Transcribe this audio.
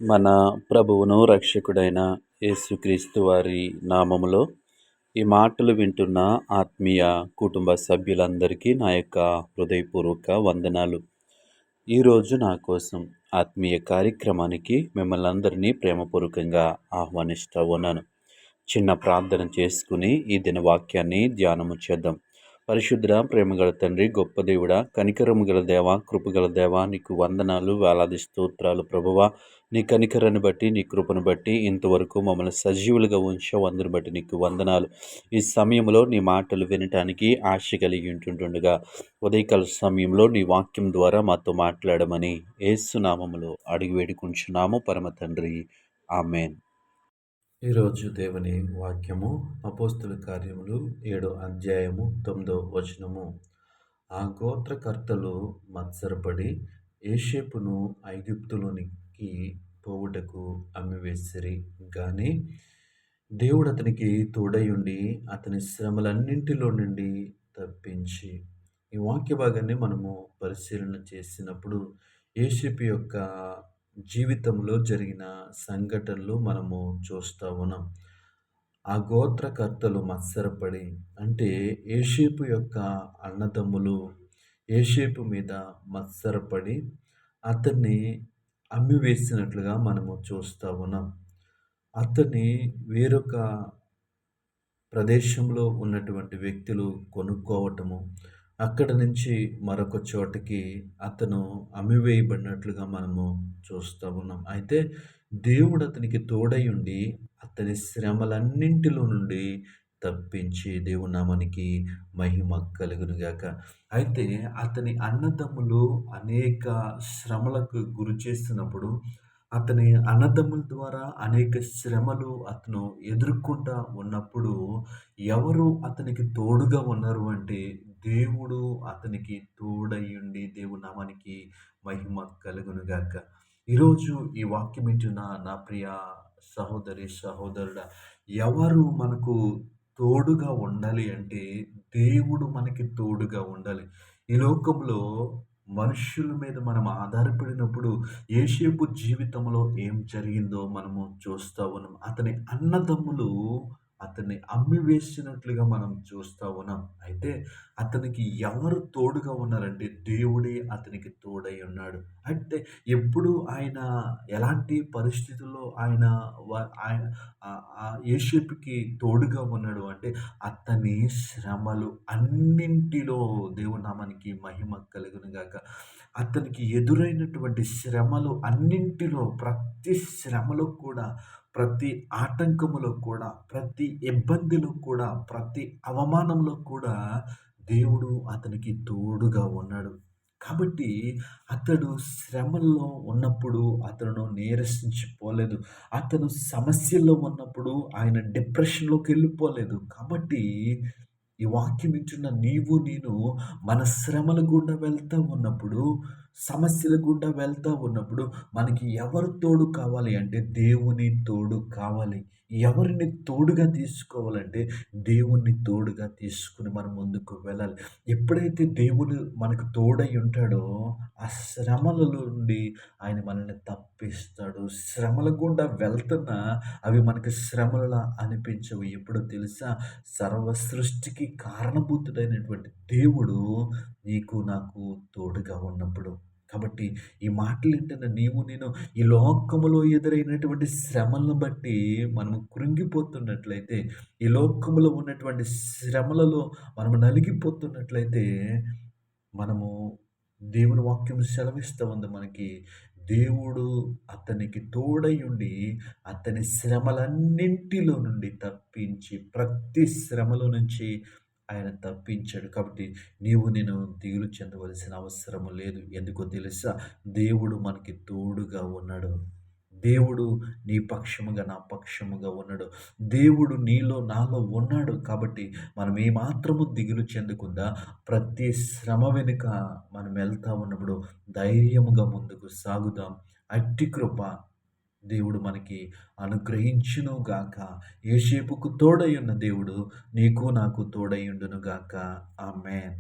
మన ప్రభువును రక్షకుడైన యేసుక్రీస్తు వారి నామములో ఈ మాటలు వింటున్న ఆత్మీయ కుటుంబ సభ్యులందరికీ నా యొక్క హృదయపూర్వక వందనాలు. ఈరోజు నా కోసం ఆత్మీయ కార్యక్రమానికి మిమ్మల్ని అందరినీ ప్రేమపూర్వకంగా ఆహ్వానిస్తూ ఉన్నాను. చిన్న ప్రార్థన చేసుకుని ఈ దిన వాక్యాన్ని ధ్యానము చేద్దాం. పరిశుద్ధ ప్రేమగల తండ్రి, గొప్ప దేవుడా, కనికరము గల దేవ, కృపగల దేవ, నీకు వందనాలు, వేలాది స్తోత్రాలు ప్రభువా. నీ కనికరాన్ని బట్టి, నీ కృపను బట్టి ఇంతవరకు మమ్మల్ని సజీవులుగా ఉంచావు. అందుని బట్టి నీకు వందనాలు. ఈ సమయంలో నీ మాటలు వినటానికి ఆశ కలిగి ఉంటుండగా ఉదయకాల సమయంలో నీ వాక్యం ద్వారా మాతో మాట్లాడమని యేసు నామములో అడిగి వేడుకుంటున్నాము పరమ తండ్రి. ఆమేన్. ఈరోజు దేవుని వాక్యము అపోస్తుల కార్యములు 7వ అధ్యాయము 9వ వచనము. ఆ గోత్రకర్తలు మత్సరపడి యోసేపును ఐగుప్తులోనికి పోవుటకు అమ్మివేసిరి. గాని దేవుడు అతనికి తోడయుండి అతని శ్రమలన్నింటిలో నుండి తప్పించి. ఈ వాక్య భాగాన్ని మనము పరిశీలన చేసినప్పుడు యోసేపు యొక్క జీవితంలో జరిగిన సంఘటనలు మనము చూస్తూ ఉన్నాం. ఆ గోత్రకర్తలు మత్సరపడి, అంటే యోసేపు యొక్క అన్నదమ్ములు యోసేపు మీద మత్సరపడి అతన్ని అమ్మివేసినట్లుగా మనము చూస్తూ ఉన్నాం. అతన్ని వేరొక ప్రదేశంలో ఉన్నటువంటి వ్యక్తులు కొనుక్కోవటము, అక్కడ నుంచి మరొక చోటకి అతను అమ్మివేయబడినట్లుగా మనము చూస్తూ ఉన్నాం. అయితే దేవుడు అతనికి తోడై ఉండి అతని శ్రమలన్నింటిలో నుండి తప్పించి, దేవుని నామానికి మహిమ కలుగునుగాక. అయితే అతని అన్నదమ్ములు అనేక శ్రమలకు గురి చేస్తున్నప్పుడు, అతని అన్నదమ్ముల ద్వారా అనేక శ్రమలు అతను ఎదుర్కొంటా ఉన్నప్పుడు ఎవరు అతనికి తోడుగా ఉన్నారు అంటే దేవుడు అతనికి తోడయ్యుండి, దేవుని నామానికి మహిమ కలుగునుగాక. ఈరోజు ఈ వాక్యం వింటున్న నా ప్రియ సహోదరి సహోదరుడా, ఎవరు మనకు తోడుగా ఉండాలి అంటే దేవుడు మనకి తోడుగా ఉండాలి. ఈ లోకంలో మనుషుల మీద మనం ఆధారపడినప్పుడు యోసేపు జీవితంలో ఏం జరిగిందో మనము చూస్తూ ఉన్నాం. అతని అన్నదమ్ములు అతన్ని అమ్మివేసినట్లుగా మనం చూస్తూ ఉన్నాం. అయితే అతనికి ఎవరు తోడుగా ఉన్నారంటే దేవుడే అతనికి తోడై ఉన్నాడు. అంటే ఎప్పుడు ఆయన ఎలాంటి పరిస్థితుల్లో ఆయన యోసేపుకి తోడుగా ఉన్నాడు అంటే అతని శ్రమలు అన్నింటిలో, దేవుని నామానికి మహిమ కలుగునుగాక, అతనికి ఎదురైనటువంటి శ్రమలు అన్నింటిలో, ప్రతి శ్రమలో కూడా, ప్రతి ఆటంకములో కూడా, ప్రతి ఇబ్బందిలో కూడా, ప్రతి అవమానంలో కూడా దేవుడు అతనికి తోడుగా ఉన్నాడు. కాబట్టి అతడు శ్రమల్లో ఉన్నప్పుడు అతను నీరసించిపోలేదు. అతను సమస్యల్లో ఉన్నప్పుడు ఆయన డిప్రెషన్‌లోకి వెళ్ళిపోలేదు. కాబట్టి ఈ వాక్యం వింటున్న నీవు నేను మన శ్రమల గుండా వెళ్తా ఉన్నప్పుడు, సమస్యల గుండా వెళ్తా ఉన్నప్పుడు మనకి ఎవరు తోడు కావాలి అంటే దేవుని తోడు కావాలి. ఎవరిని తోడుగా తీసుకోవాలంటే దేవుణ్ణి తోడుగా తీసుకొని మనం ముందుకు వెళ్ళాలి. ఎప్పుడైతే దేవుడు మనకు తోడై ఉంటాడో ఆ శ్రమలలో నుండి ఆయన మనల్ని తప్పిస్తాడు. శ్రమల గుండా వెళ్తున్నా అవి మనకు శ్రమలలా అనిపించవు. ఎప్పుడో తెలుసా? సర్వ సృష్టికి కారణభూతుడైనటువంటి దేవుడు నీకు నాకు తోడుగా ఉన్నప్పుడు. కాబట్టి ఈ మాటలు వింటున్న నీవు నేను ఈ లోకములో ఎదురైనటువంటి శ్రమలను బట్టి మనము కృంగిపోతున్నట్లయితే, ఈ లోకములో ఉన్నటువంటి శ్రమలలో మనము నలిగిపోతున్నట్లయితే, మనము దేవుని వాక్యం సెలవిస్తూ ఉంది మనకి. దేవుడు అతనికి తోడై ఉండి అతని శ్రమలన్నింటిలో నుండి తప్పించి, ప్రతి శ్రమలో నుంచి ఆయన తప్పించాడు. కాబట్టి నీవు నేను దిగులు చెందవలసిన అవసరం లేదు. ఎందుకో తెలుసా? దేవుడు మనకి తోడుగా ఉన్నాడు. దేవుడు నీ పక్షముగా నా పక్షముగా ఉన్నాడు. దేవుడు నీలో నాలో ఉన్నాడు. కాబట్టి మనం ఏమాత్రము దిగులు చెందకుండా ప్రతి శ్రమ వెనుక మనం వెళ్తా ఉన్నప్పుడు ధైర్యముగా ముందుకు సాగుదాం. అట్టి కృప దేవుడు మనకి అనుగ్రహించును గాక. యోసేపుకు తోడై ఉన్న దేవుడు నీకు నాకు తోడై ఉండును గాక. ఆమేన్.